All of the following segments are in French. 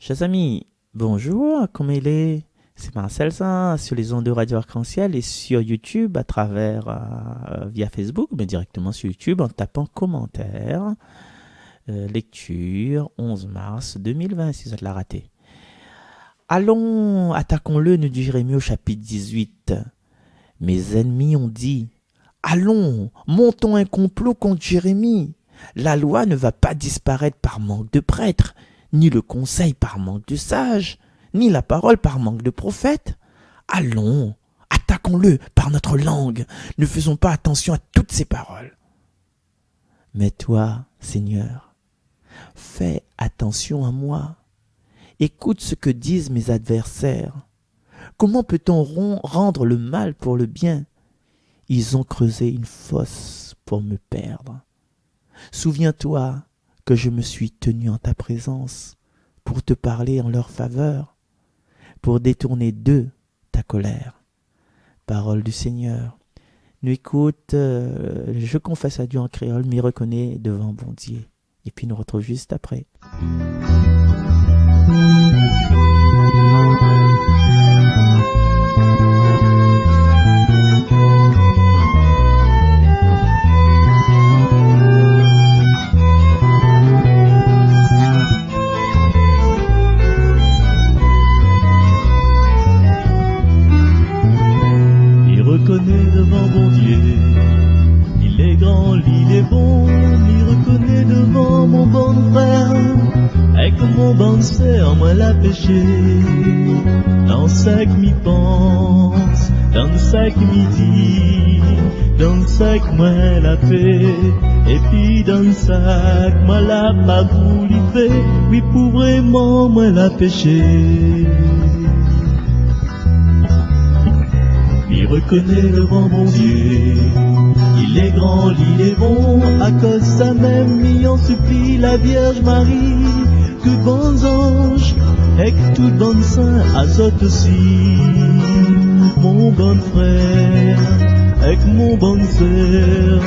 Chers amis, bonjour, comment il est? C'est Marcel ça, sur les ondes de Radio Arc-en-Ciel et sur YouTube à travers, via Facebook, mais directement sur YouTube en tapant commentaires, lecture, 11 mars 2020, si vous êtes la raté. Allons, attaquons-le, nous dit Jérémie au chapitre 18. Mes ennemis ont dit, allons, montons un complot contre Jérémie. La loi ne va pas disparaître par manque de prêtres, ni le conseil par manque de sages, ni la parole par manque de prophètes. Allons, attaquons-le par notre langue, ne faisons pas attention à toutes ces paroles. Mais toi, Seigneur, fais attention à moi. Écoute ce que disent mes adversaires. Comment peut-on rendre le mal pour le bien? Ils ont creusé une fosse pour me perdre. Souviens-toi que je me suis tenu en ta présence pour te parler en leur faveur, pour détourner d'eux ta colère. Parole du Seigneur. Nous écoute, je confesse à Dieu en créole, m'y reconnais devant bon Dieu. Et puis nous retrouve juste après. Devant bon Dieu, il est grand, il est bon, m'y reconnais devant mon bon frère, avec mon bon sœur, moi la péché, dans sac m'y pense, dans sac m'y dit, dans sac moi la paix, et puis dans sac moi la pas voulu faire, oui pour vraiment moi la péché. Il reconnaît devant mon Dieu, il est grand, il est bon, à cause ça même, il en supplie la Vierge Marie, que bons anges, et que tout bon saint, azote aussi, mon bon frère, avec mon bon sœur,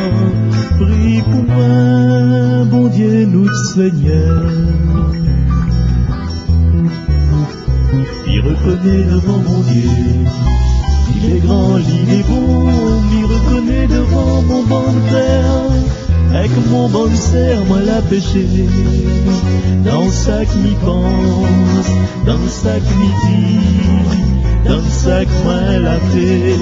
prie pour moi, bon Dieu, notre Seigneur. Il reconnaît devant mon Dieu, il est grand, il est bon, m'y reconnais devant mon bon frère, avec mon bon sœur, moi la péché, dans sac m'y pense, dans sac m'y dit, dans sac moi la paix,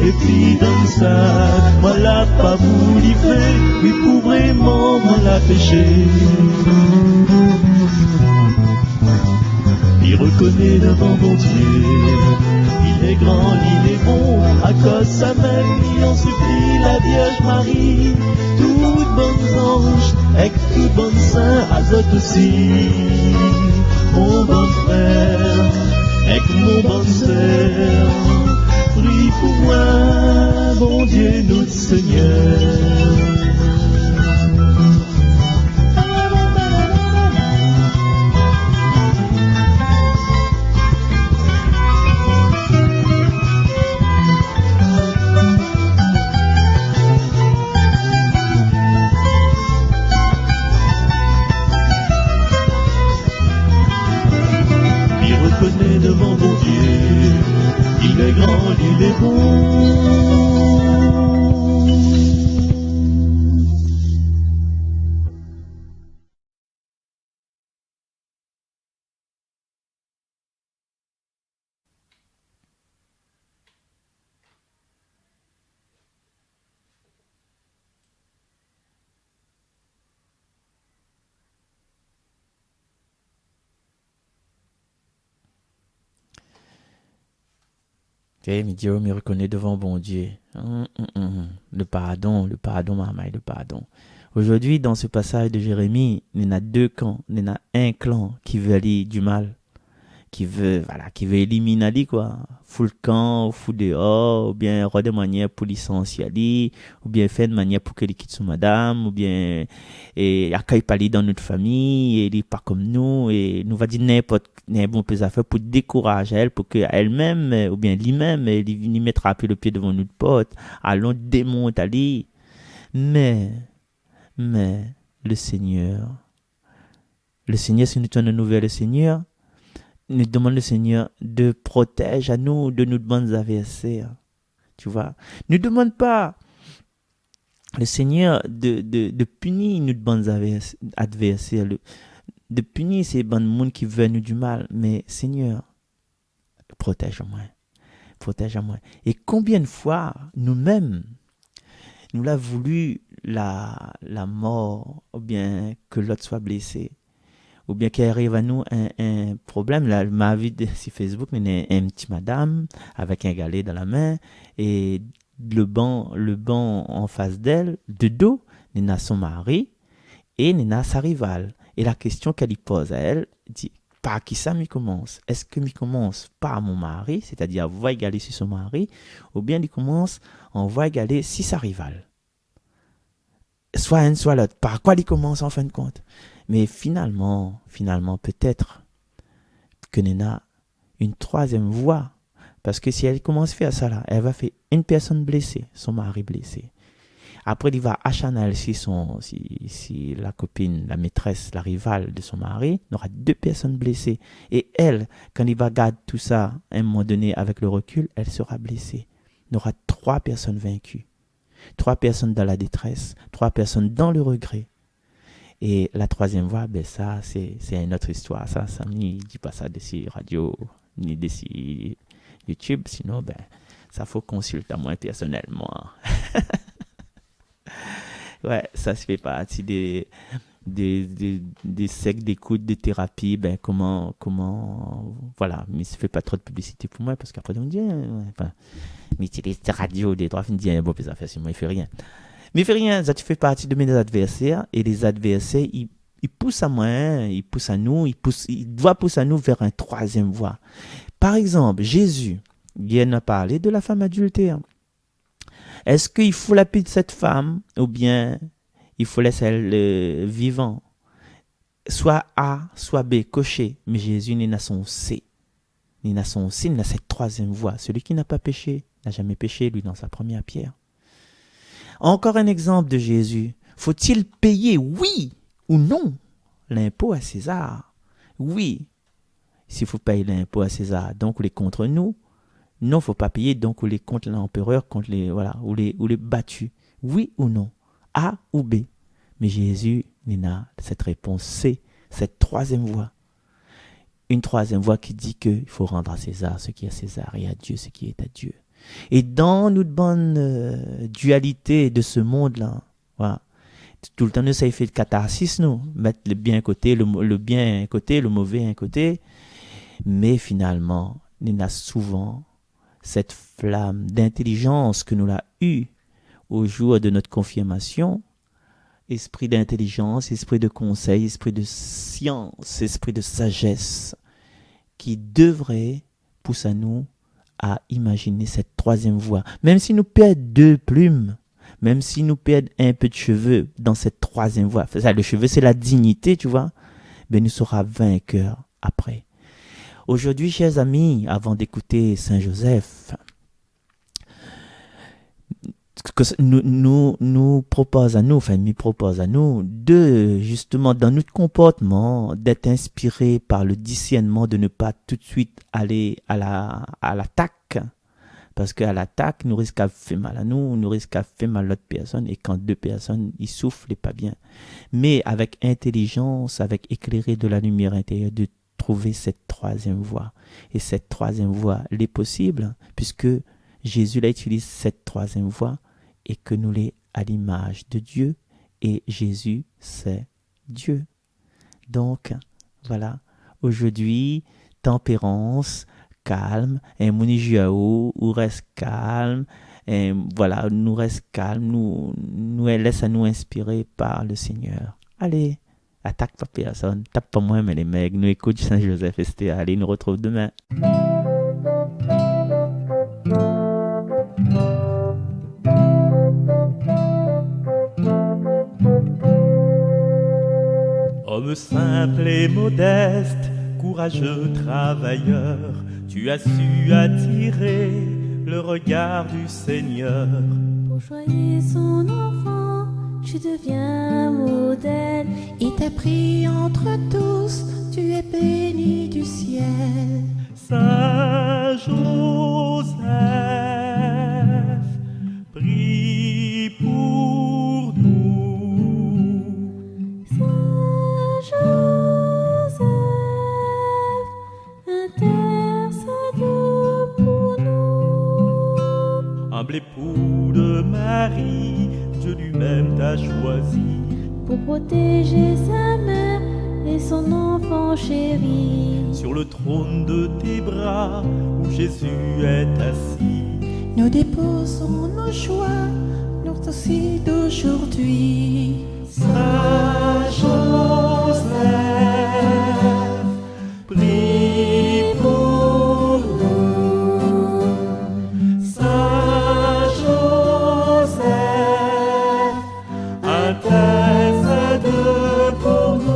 et puis dans sac moi la pas voulu faire, oui pour vraiment moi la péché. Il reconnaît devant mon Dieu, il est grand, il est bon, à cause sa mère, il en supplie la Vierge Marie, toutes bonnes anges, avec tout bon saint, azote aussi, mon bon frère, avec mon bon sœur, prie pour moi, bon Dieu, notre Seigneur. Devant mon Dieu, il est grand, il est bon. Okay, mais Dieu me reconnaît devant bon Dieu. Le pardon, maman, le pardon. Aujourd'hui, dans ce passage de Jérémie, il y en a deux camps. Il y en a un clan qui veut aller du mal, qui veut éliminer Ali, quoi. Full camp, full dehors, ou bien de manière pour licencier Ali, ou bien faire de manière pour qu'elle quitte son madame, ou bien, et accueille pas dans notre famille, et il est pas comme nous, et nous va dire n'importe peu à faire pour décourager elle, pour qu'elle-même, ou bien lui-même, il mettra un peu le pied devant notre porte. Allons démonter Ali. Mais, le Seigneur, si nous tenons nouvelle, le Seigneur, nous demande le Seigneur de protéger à nous de nos bonnes adversaires. Tu vois, ne demande pas le Seigneur de punir nos bonnes adversaires, de punir ces bonnes monde qui veulent nous du mal, mais Seigneur, protège-moi. Protège-moi. Et combien de fois, nous-mêmes, nous l'avons voulu la mort, ou bien que l'autre soit blessé, ou bien qu'il arrive à nous un problème. Là, ma vie sur Facebook, il y a une petite madame avec un galet dans la main, et le banc en face d'elle, de dos, il y a son mari, et il y a sa rivale. Et la question qu'elle y pose à elle, dit, par qui ça m'y commence? Est-ce que m'y commence par mon mari, c'est-à-dire voix égaler sur son mari, ou bien il commence en voix égaler sur sa rivale? Soit un, soit l'autre. Par quoi il commence en fin de compte? Mais finalement, peut-être que Nena une troisième voie. Parce que si elle commence à faire ça là, elle va faire une personne blessée, son mari blessé. Après, il va acharner si la copine, la maîtresse, la rivale de son mari, il aura 2 personnes blessées. Et elle, quand il va garder tout ça, à un moment donné, avec le recul, elle sera blessée. Il aura 3 personnes vaincues. 3 personnes dans la détresse, 3 personnes dans le regret. Et la troisième voie, ben ça, c'est une autre histoire. Ça ne dit pas ça d'ici radio, ni d'ici YouTube. Sinon, ben, ça faut consulter à moi personnellement. Ouais, ça se fait partie des sectes d'écoute, de thérapie. Ben, comment, voilà. Mais ça fait pas trop de publicité pour moi parce qu'après, on me dit, enfin, mais il utilise radio, des droits, il me dit, bon, puis ça fait, sinon, il fait rien. Mais il fait rien, ça fait partie de mes adversaires, et les adversaires, ils poussent à moi, ils poussent à nous, ils doivent pousser à nous vers un troisième voie. Par exemple, Jésus, il a parlé de la femme adultère. Est-ce qu'il faut la paix de cette femme, ou bien il faut laisser elle vivant? Soit A, soit B, coché. Mais Jésus n'est pas son C. Il n'a son C, il a cette troisième voie. Celui qui n'a pas péché, n'a jamais péché, lui, dans sa première pierre. Encore un exemple de Jésus. Faut-il payer, oui ou non, l'impôt à César? Oui. S'il faut payer l'impôt à César, donc on est contre nous. Non, il ne faut pas payer, donc on est contre l'empereur, contre les, voilà, ou les battus. Oui ou non? A ou B? Mais Jésus, il a cette réponse C, cette troisième voie. Une troisième voie qui dit qu'il faut rendre à César ce qui est à César et à Dieu ce qui est à Dieu. Et dans notre bonne dualité de ce monde-là, voilà, tout le temps, nous, ça fait de catharsis, nous, mettre le bien à côté, le bien à un côté, le mauvais à un côté. Mais finalement, nous avons souvent cette flamme d'intelligence que nous l'avons eue au jour de notre confirmation. Esprit d'intelligence, esprit de conseil, esprit de science, esprit de sagesse, qui devrait pousser à nous à imaginer cette troisième voie. Même si nous perdons 2 plumes, même si nous perdons un peu de cheveux dans cette troisième voie, le cheveu c'est la dignité, tu vois, mais nous serons vainqueurs après. Aujourd'hui, chers amis, avant d'écouter Saint Joseph, nous propose à nous de, justement, dans notre comportement, d'être inspiré par le discernement, de ne pas tout de suite aller à l'attaque. Parce qu'à l'attaque, nous risquons à faire mal à nous risquons à faire mal à l'autre personne, et quand 2 personnes, ils souffrent, et pas bien. Mais avec intelligence, avec éclairer de la lumière intérieure, de trouver cette troisième voie. Et cette troisième voie, elle est possible, puisque Jésus l'a utilisé cette troisième voie, et que nous l'est à l'image de Dieu, et Jésus, c'est Dieu. Donc, voilà, aujourd'hui, tempérance, calme, et Mounijiaou, ou reste calme, et voilà, nous reste calme, nous laisse à nous inspirer par le Seigneur. Allez, attaque pas personne, tape pas moi, mais les mecs, nous écoute Saint Joseph ST, allez, nous retrouve demain. Homme simple et modeste, courageux travailleur, tu as su attirer le regard du Seigneur. Pour choyer son enfant, tu deviens modèle. Il t'a pris entre tous, tu es béni du ciel. Saint Joseph, prie pour nous. Saint Joseph, intercède pour nous. Humble époux de Marie, Dieu lui-même t'a choisi. Pour protéger sa mère et son enfant chéri. Sur le trône de tes bras, où Jésus est assis. Nous déposons nos choix, nous aussi d'aujourd'hui. Saint Joseph, prie pour nous. Saint Joseph, intercède pour nous.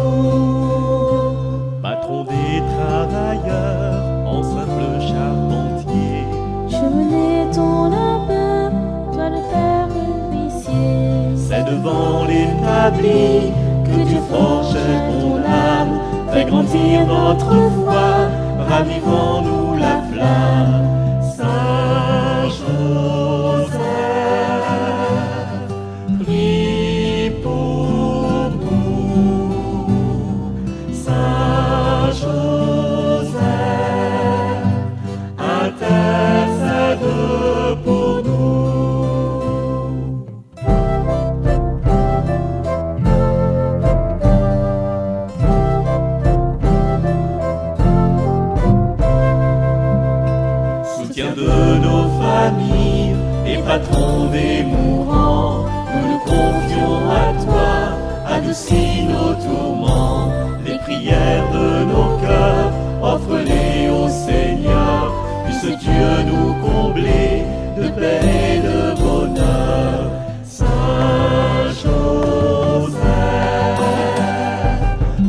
Patron des travailleurs, en simple charpentier. Je menais ton lapin, toi le père huissier. C'est devant l'établi que Dieu forgeait ton âme. Fais grandir notre foi, ravivons-nous la flamme. Saint Joseph, prie pour nous. Saint Joseph, intercède pour nous. Soutien de nos familles et patron des mourants, nous nous confions à toi, adoucis nos tourments. Les prières de nos cœurs, offre-les au Seigneur, puisse Dieu nous combler de paix et de bonheur. Saint Joseph,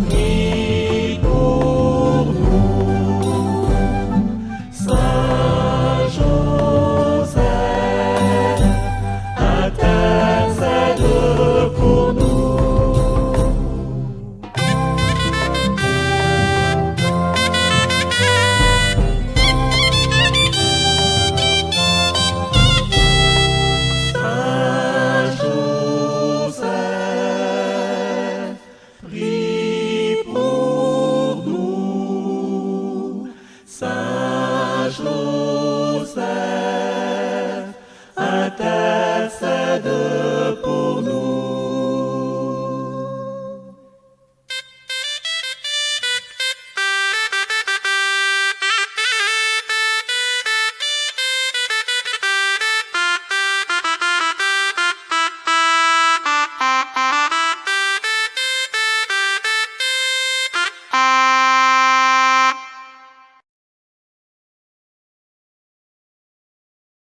prie pour nous. Saint Joseph, intercède pour nous. Saint Joseph, prie pour nous. Saint Joseph,